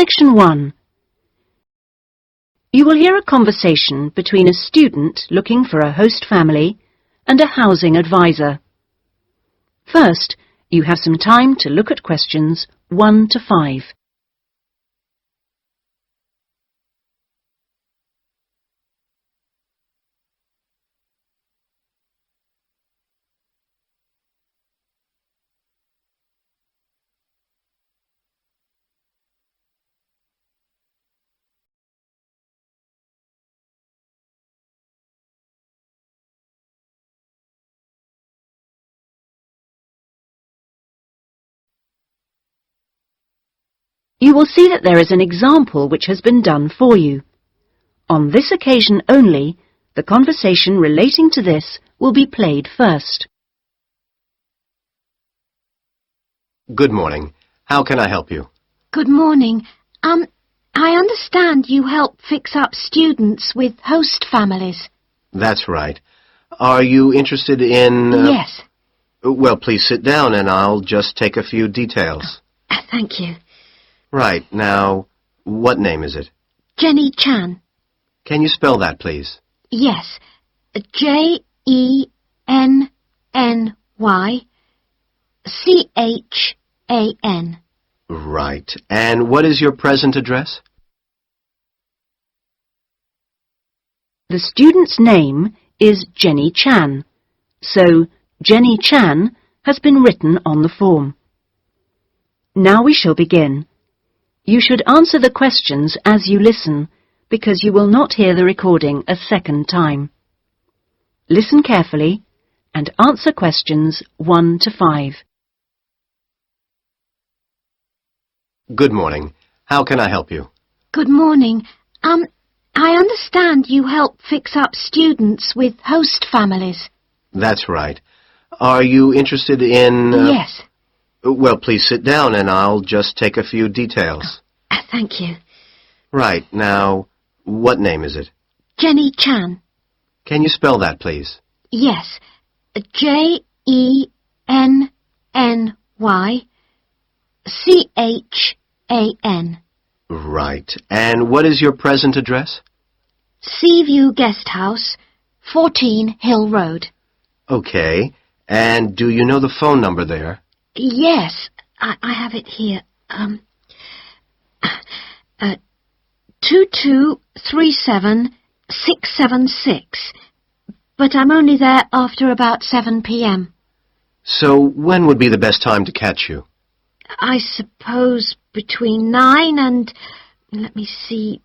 Section 1. You will hear a conversation between a student looking for a host family and a housing advisor. First, you have some time to look at questions 1 to 5. You will see that there is an example which has been done for you. On this occasion only, the conversation relating to this will be played first. Good morning. How can I help you? Good morning. I understand you help fix up students with host families. That's right. Are you interested in... Yes. Well, please sit down and I'll just take a few details. Thank you. Right. Now, what name is it? Jenny Chan. Can you spell that, please? Yes. Jenny-Chan. Right. And what is your present address? The student's name is Jenny Chan, so Jenny Chan has been written on the form. Now we shall begin. You should answer the questions as you listen, because you will not hear the recording a second time. Listen carefully and answer questions 1 to 5. Good morning. How can I help you? Good morning. I understand you help fix up students with host families. That's right. Are you interested in... Yes. Well, please sit down and I'll just take a few details. Thank you. Right. Now, what name is it? Jenny Chan. Can you spell that, please? Yes. Jenny-Chan. Right. And what is your present address? Seaview Guest House, 14 Hill Road. Okay. And do you know the phone number there? Yes, I have it here. 2237676. But I'm only there after about 7 p.m. So when would be the best time to catch you? I suppose between 9 and, let me see,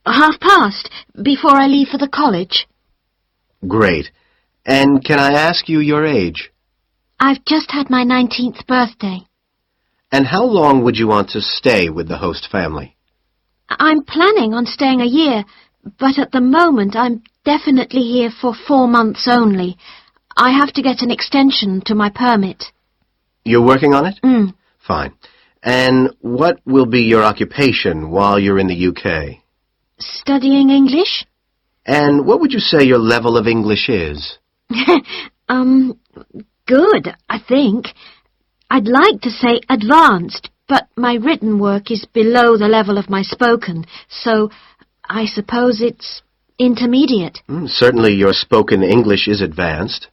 past, before I leave for the college. Great. And can I ask you your age? I've just had my 19th birthday. And how long would you want to stay with the host family? I'm planning on staying a year, but at the moment I'm definitely here for 4 months only. I have to get an extension to my permit. You're working on it? Fine. And what will be your occupation while you're in the UK? Studying English? And what would you say your level of English is? Good, I think. I'd like to say advanced, but my written work is below the level of my spoken, so I suppose it's intermediate. Certainly your spoken English is advanced.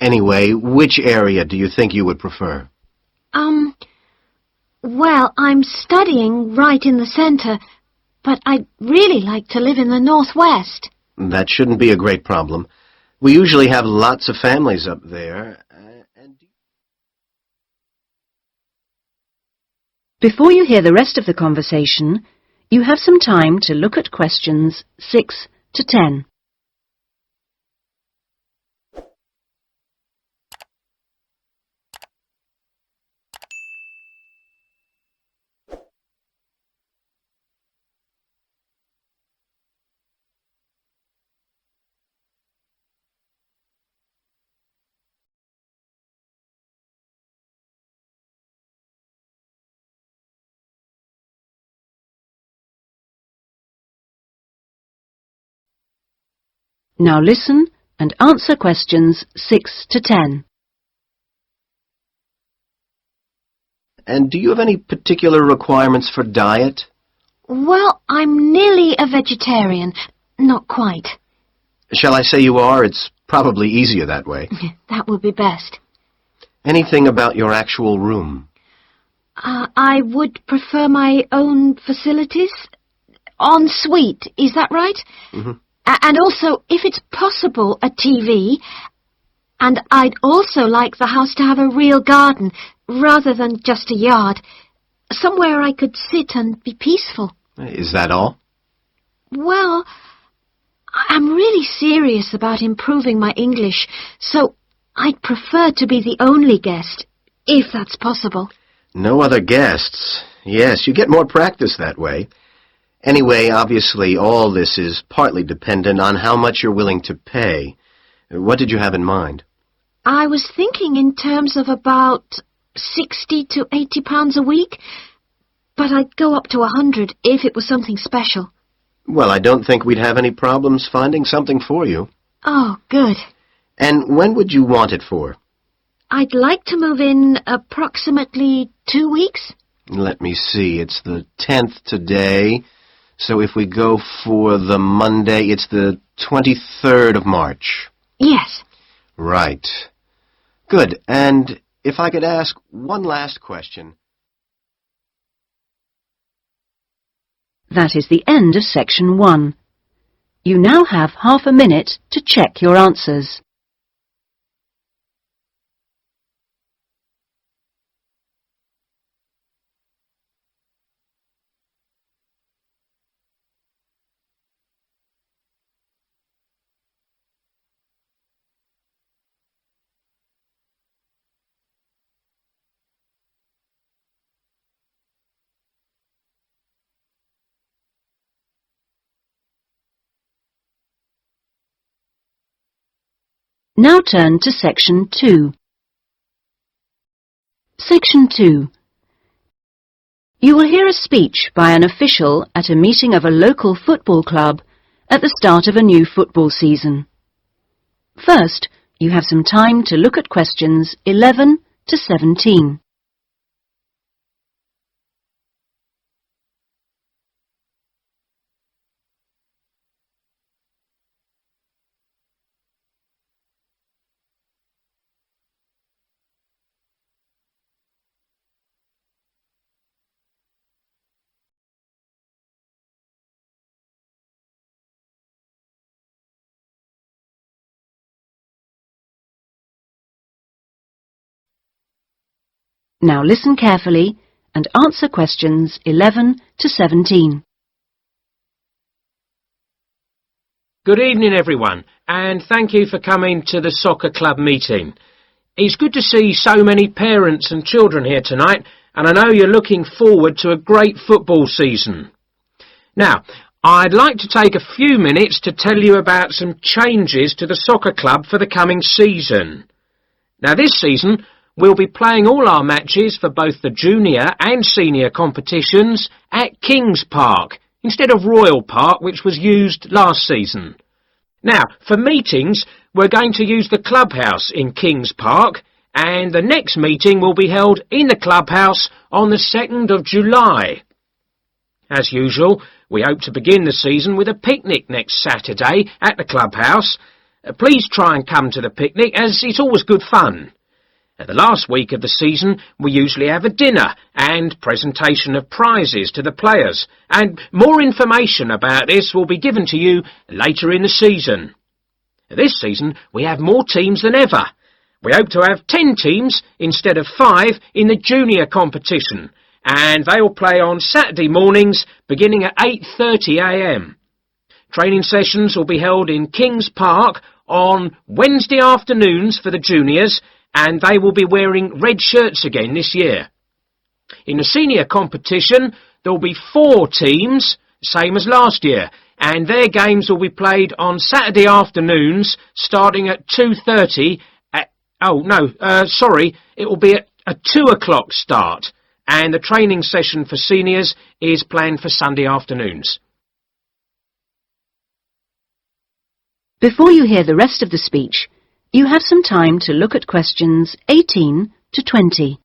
Anyway, which area do you think you would prefer? Well, I'm studying right in the centre, but I'd really like to live in the northwest. That shouldn't be a great problem. We usually have lots of families up there. Before you hear the rest of the conversation, you have some time to look at questions 6 to 10. Now listen and answer questions 6 to 10. And do you have any particular requirements for diet? Well, I'm nearly a vegetarian. Not quite. Shall I say you are? It's probably easier that way. That would be best. Anything about your actual room? I would prefer my own facilities. En suite, is that right? Mm-hmm. And also, if it's possible, a TV. And I'd also like the house to have a real garden, rather than just a yard. Somewhere I could sit and be peaceful. Is that all? Well, I'm really serious about improving my English, so I'd prefer to be the only guest, if that's possible. No other guests. Yes, you get more practice that way. Anyway, obviously, all this is partly dependent on how much you're willing to pay. What did you have in mind? I was thinking in terms of about 60 to 80 pounds a week, but I'd go up to 100 if it was something special. Well, I don't think we'd have any problems finding something for you. Oh, good. And when would you want it for? I'd like to move in approximately 2 weeks. Let me see, it's the 10th today, so if we go for the Monday, it's the 23rd of March. Yes. Right. Good, and if I could ask one last question. That is the end of section 1. You now have half a minute to check your answers. Now turn to section 2. Section 2. You will hear a speech by an official at a meeting of a local football club at the start of a new football season. First, you have some time to look at questions 11 to 17. Now listen carefully and answer questions 11 to 17. Good evening, everyone, and thank you for coming to the soccer club meeting. It's good to see so many parents and children here tonight, and I know you're looking forward to a great football season. Now, I'd like to take a few minutes to tell you about some changes to the soccer club for the coming season. Now, this season, we'll be playing all our matches for both the junior and senior competitions at Kings Park, instead of Royal Park, which was used last season. Now, for meetings, we're going to use the clubhouse in Kings Park, and the next meeting will be held in the clubhouse on the 2nd of July. As usual, we hope to begin the season with a picnic next Saturday at the clubhouse. Please try and come to the picnic, as it's always good fun. At the last week of the season, we usually have a dinner and presentation of prizes to the players, and more information about this will be given to you later in the season. This season, we have more teams than ever. We hope to have 10 teams instead of 5 in the junior competition, and they will play on Saturday mornings beginning at 8:30 a.m. Training sessions will be held in Kings Park on Wednesday afternoons for the juniors, and they will be wearing red shirts again this year. In the senior competition, there will be 4 teams, same as last year, and their games will be played on Saturday afternoons, starting at 2:30. It will be at a 2 o'clock start, and the training session for seniors is planned for Sunday afternoons. Before you hear the rest of the speech, you have some time to look at questions 18 to 20.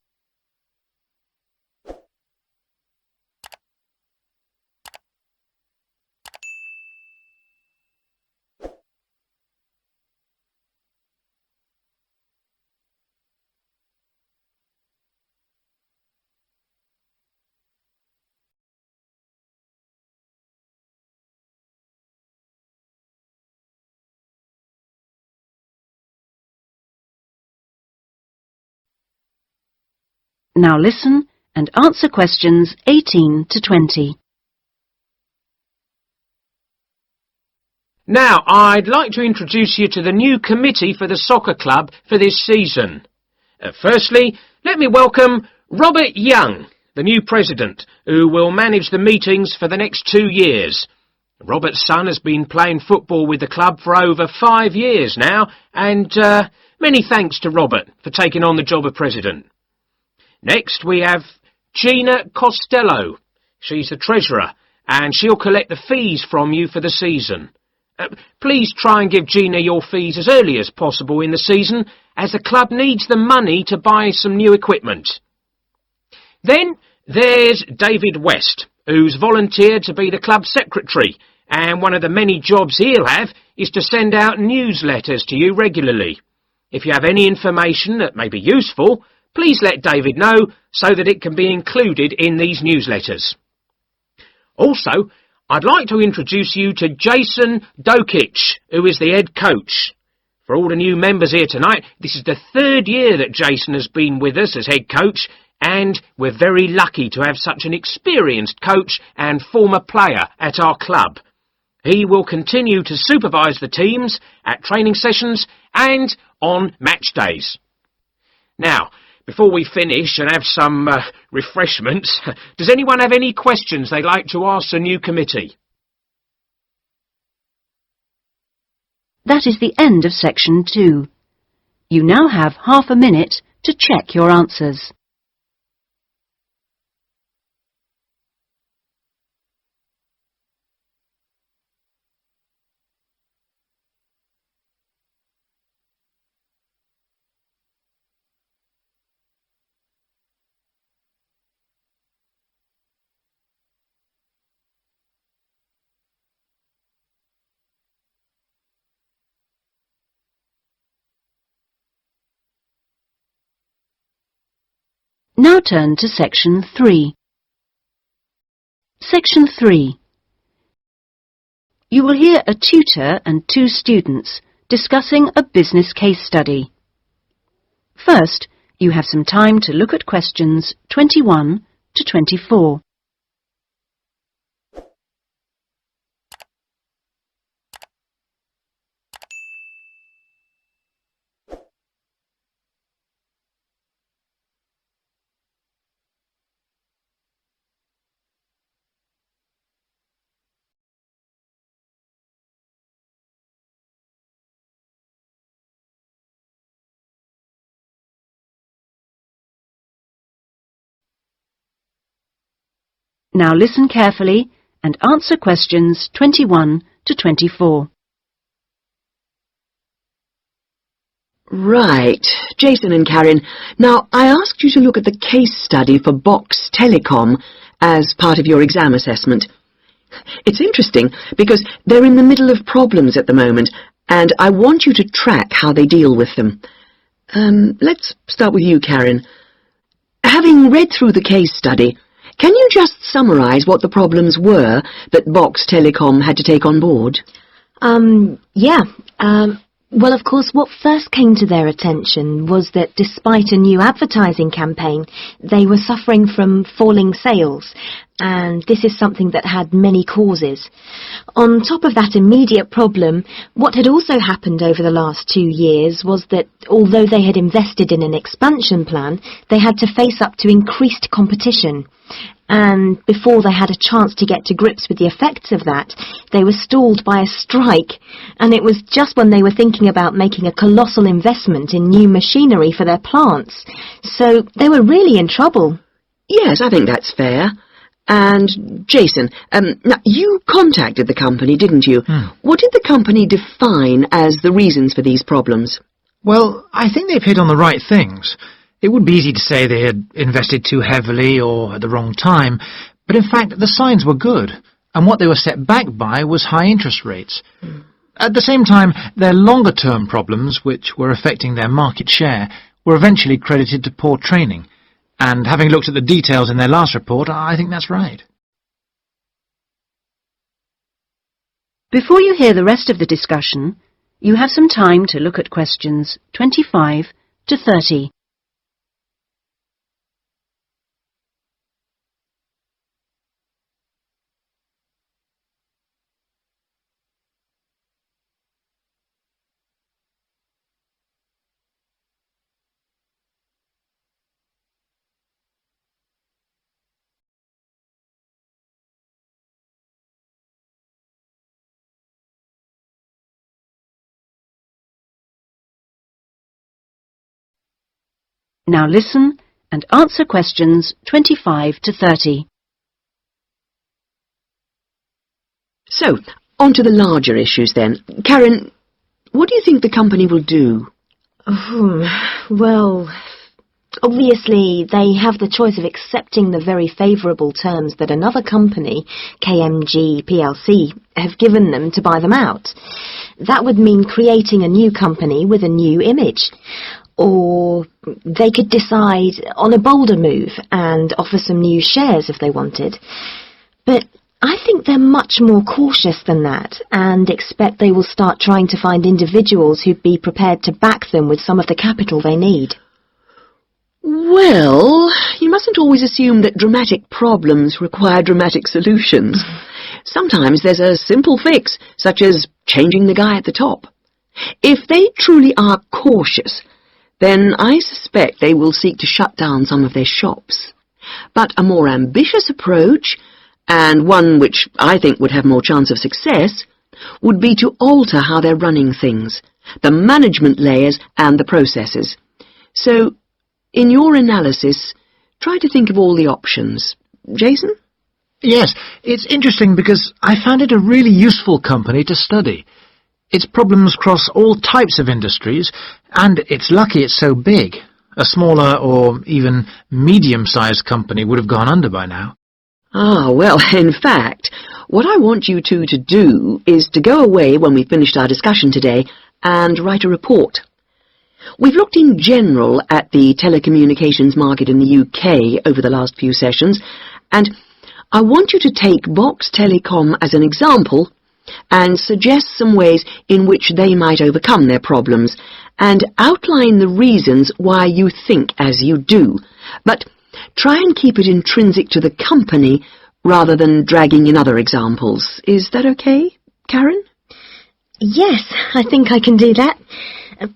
Now listen and answer questions 18 to 20. Now, I'd like to introduce you to the new committee for the soccer club for this season. Firstly, let me welcome Robert Young, the new president, who will manage the meetings for the next 2 years. Robert's son has been playing football with the club for over 5 years now, and many thanks to Robert for taking on the job of president. Next, we have Gina Costello. She's the treasurer, and she'll collect the fees from you for the season. Please try and give Gina your fees as early as possible in the season, as the club needs the money to buy some new equipment. Then there's David West, who's volunteered to be the club secretary, and one of the many jobs he'll have is to send out newsletters to you regularly. If you have any information that may be useful, please let David know so that it can be included in these newsletters. Also, I'd like to introduce you to Jason Dokic, who is the head coach. For all the new members here tonight, this is the 3rd year that Jason has been with us as head coach, and we're very lucky to have such an experienced coach and former player at our club. He will continue to supervise the teams at training sessions and on match days. Now, before we finish and have some refreshments, does anyone have any questions they'd like to ask the new committee? That is the end of section 2. You now have half a minute to check your answers. Now turn to section 3. Section 3. You will hear a tutor and 2 students discussing a business case study. First, you have some time to look at questions 21 to 24. Now listen carefully and answer questions 21 to 24. Right, Jason and Karen. Now, I asked you to look at the case study for Box Telecom as part of your exam assessment. It's interesting because they're in the middle of problems at the moment, and I want you to track how they deal with them. Let's start with you, Karen. Having read through the case study, can you just summarise what the problems were that Box Telecom had to take on board? Well, of course, what first came to their attention was that despite a new advertising campaign, they were suffering from falling sales, and this is something that had many causes. On top of that immediate problem, what had also happened over the last 2 years was that although they had invested in an expansion plan, they had to face up to increased competition. And before they had a chance to get to grips with the effects of that, they were stalled by a strike, and it was just when they were thinking about making a colossal investment in new machinery for their plants. So they were really in trouble. Yes, I think that's fair. And, Jason, now you contacted the company, didn't you? What did the company define as the reasons for these problems? Well, I think they've hit on the right things. It would be easy to say they had invested too heavily or at the wrong time, but in fact the signs were good, and what they were set back by was high interest rates. At the same time, their longer-term problems, which were affecting their market share, were eventually credited to poor training. And having looked at the details in their last report, I think that's right. Before you hear the rest of the discussion, you have some time to look at questions 25 to 30. Now listen and answer questions 25 to 30. So, on to the larger issues then. Karen, what do you think the company will do? Well, obviously they have the choice of accepting the very favourable terms that another company, KMG plc, have given them to buy them out. That would mean creating a new company with a new image. Or they could decide on a bolder move and offer some new shares if they wanted. But I think they're much more cautious than that and expect they will start trying to find individuals who'd be prepared to back them with some of the capital they need. Well, you mustn't always assume that dramatic problems require dramatic solutions. Sometimes there's a simple fix, such as changing the guy at the top. If they truly are cautious, then I suspect they will seek to shut down some of their shops. But a more ambitious approach, and one which I think would have more chance of success, would be to alter how they're running things, the management layers and the processes. So, in your analysis, try to think of all the options. Jason? Yes, it's interesting because I found it a really useful company to study. Its problems cross all types of industries, and it's lucky it's so big. A smaller or even medium-sized company would have gone under by now. Ah, well, in fact, what I want you two to do is to go away when we've finished our discussion today and write a report. We've looked in general at the telecommunications market in the UK over the last few sessions, and I want you to take Box Telecom as an example and suggest some ways in which they might overcome their problems, and outline the reasons why you think as you do. But try and keep it intrinsic to the company rather than dragging in other examples. Is that okay, Karen? Yes, I think I can do that.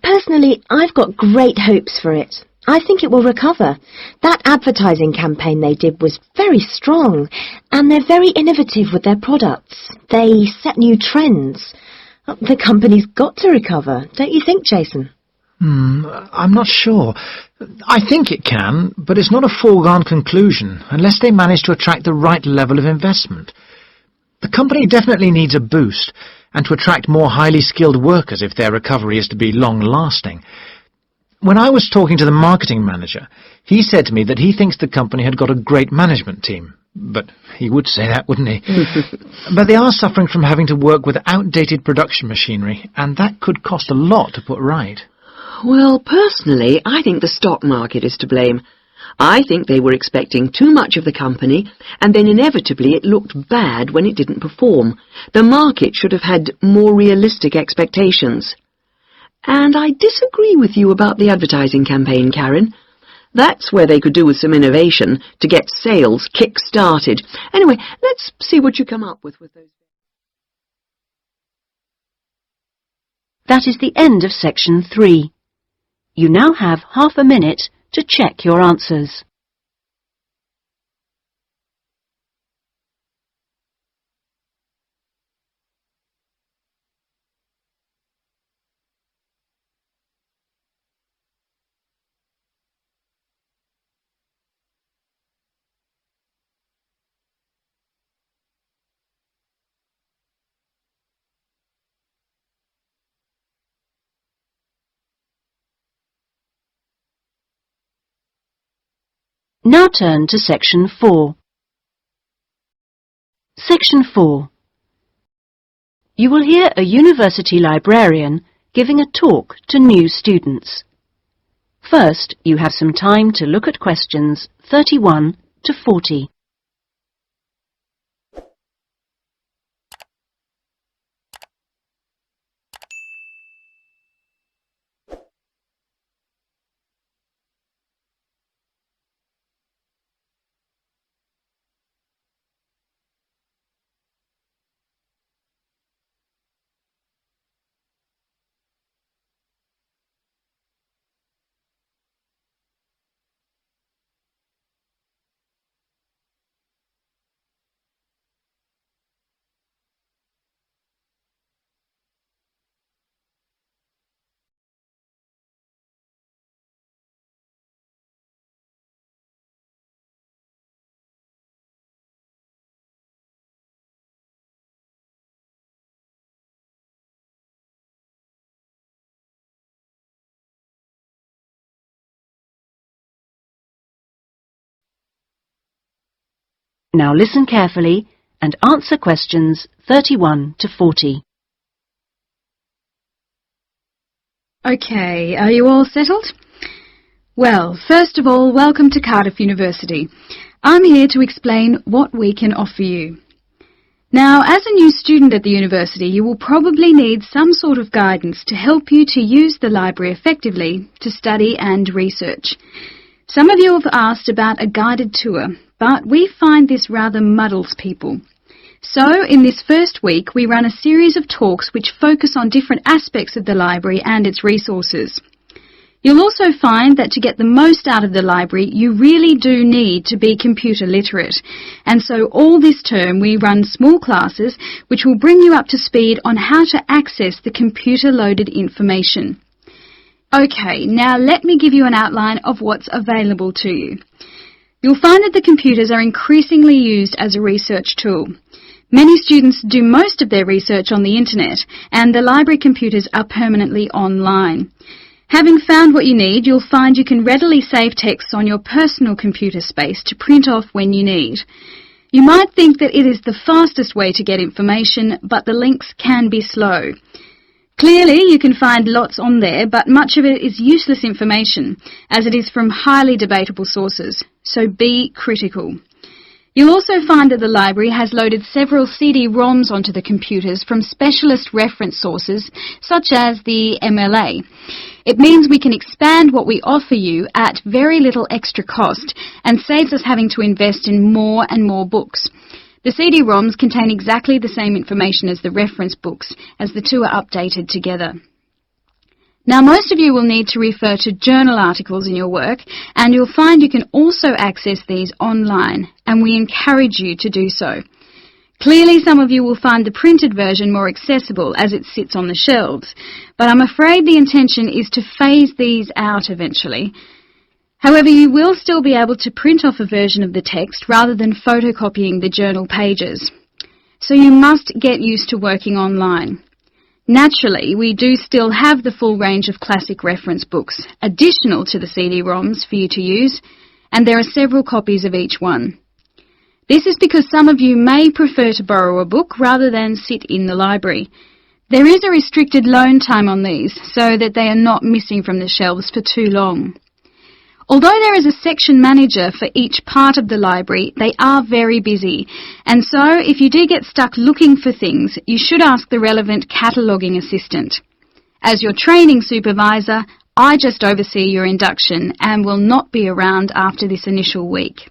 Personally, I've got great hopes for it. I think it will recover. That advertising campaign they did was very strong, and they're very innovative with their products. They set new trends. The company's got to recover, don't you think, Jason? I'm not sure. I think it can, but it's not a foregone conclusion unless they manage to attract the right level of investment. The company definitely needs a boost, and to attract more highly skilled workers if their recovery is to be long-lasting. When I was talking to the marketing manager, he said to me that he thinks the company had got a great management team. But he would say that, wouldn't he? But they are suffering from having to work with outdated production machinery, and that could cost a lot to put right. Well, personally, I think the stock market is to blame. I think they were expecting too much of the company, and then inevitably it looked bad when it didn't perform. The market should have had more realistic expectations. And I disagree with you about the advertising campaign, Karen. That's where they could do with some innovation to get sales kick-started. Anyway, let's see what you come up with those. That is the end of section 3. You now have half a minute to check your answers. Now turn to section 4. Section 4. You will hear a university librarian giving a talk to new students. First, you have some time to look at questions 31 to 40. Now listen carefully and answer questions 31 to 40. OK, are you all settled? Well, first of all, welcome to Cardiff University. I'm here to explain what we can offer you. Now, as a new student at the university, you will probably need some sort of guidance to help you to use the library effectively to study and research. Some of you have asked about a guided tour, but we find this rather muddles people. So, in this first week, we run a series of talks which focus on different aspects of the library and its resources. You'll also find that to get the most out of the library, you really do need to be computer literate. And so all this term we run small classes which will bring you up to speed on how to access the computer-loaded information. OK, now let me give you an outline of what's available to you. You'll find that the computers are increasingly used as a research tool. Many students do most of their research on the internet, and the library computers are permanently online. Having found what you need, you'll find you can readily save texts on your personal computer space to print off when you need. You might think that it is the fastest way to get information, but the links can be slow. Clearly, you can find lots on there, but much of it is useless information, as it is from highly debatable sources, so be critical. You'll also find that the library has loaded several CD-ROMs onto the computers from specialist reference sources, such as the MLA. It means we can expand what we offer you at very little extra cost and saves us having to invest in more and more books. The CD-ROMs contain exactly the same information as the reference books, as the two are updated together. Now, most of you will need to refer to journal articles in your work, and you'll find you can also access these online, and we encourage you to do so. Clearly, some of you will find the printed version more accessible as it sits on the shelves, but I'm afraid the intention is to phase these out eventually. However, you will still be able to print off a version of the text rather than photocopying the journal pages. So you must get used to working online. Naturally, we do still have the full range of classic reference books, additional to the CD-ROMs for you to use, and there are several copies of each one. This is because some of you may prefer to borrow a book rather than sit in the library. There is a restricted loan time on these, so that they are not missing from the shelves for too long. Although there is a section manager for each part of the library, they are very busy, and so if you do get stuck looking for things, you should ask the relevant cataloguing assistant. As your training supervisor, I just oversee your induction and will not be around after this initial week.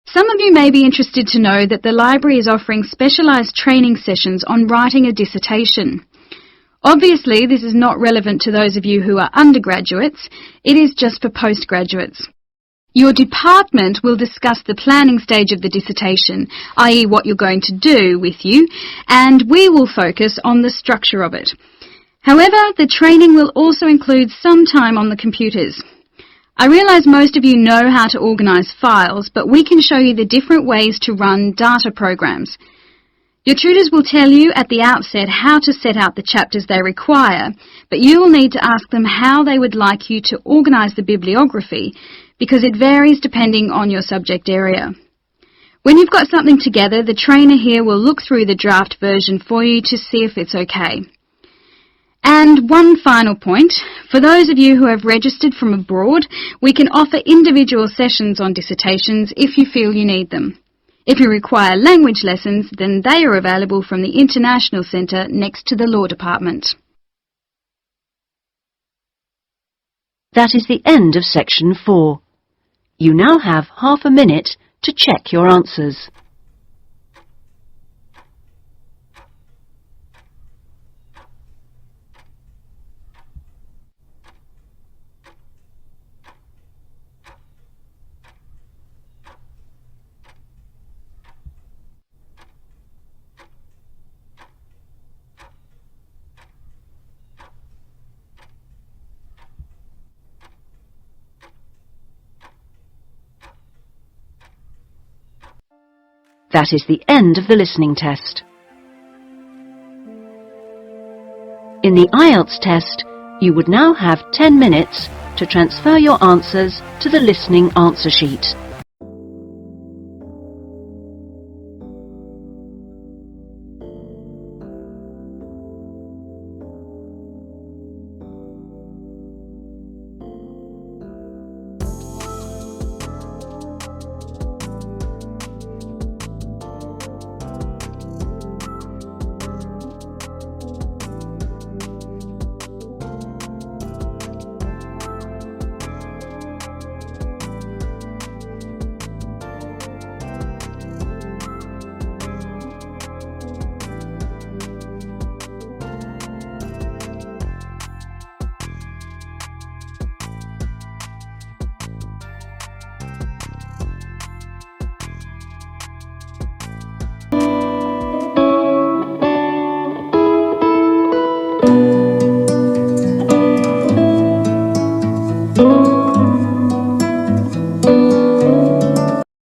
Some of you may be interested to know that the library is offering specialised training sessions on writing a dissertation. Obviously, this is not relevant to those of you who are undergraduates. It is just for postgraduates. Your department will discuss the planning stage of the dissertation, i.e. what you're going to do with you, and we will focus on the structure of it. However, the training will also include some time on the computers. I realise most of you know how to organise files, but we can show you the different ways to run data programs. Your tutors will tell you at the outset how to set out the chapters they require, but you will need to ask them how they would like you to organise the bibliography, because it varies depending on your subject area. When you've got something together, the trainer here will look through the draft version for you to see if it's okay. And one final point, for those of you who have registered from abroad, we can offer individual sessions on dissertations if you feel you need them. If you require language lessons, then they are available from the International Centre next to the Law Department. That is the end of section 4. You now have half a minute to check your answers. That is the end of the listening test. In the IELTS test, you would now have 10 minutes to transfer your answers to the listening answer sheet.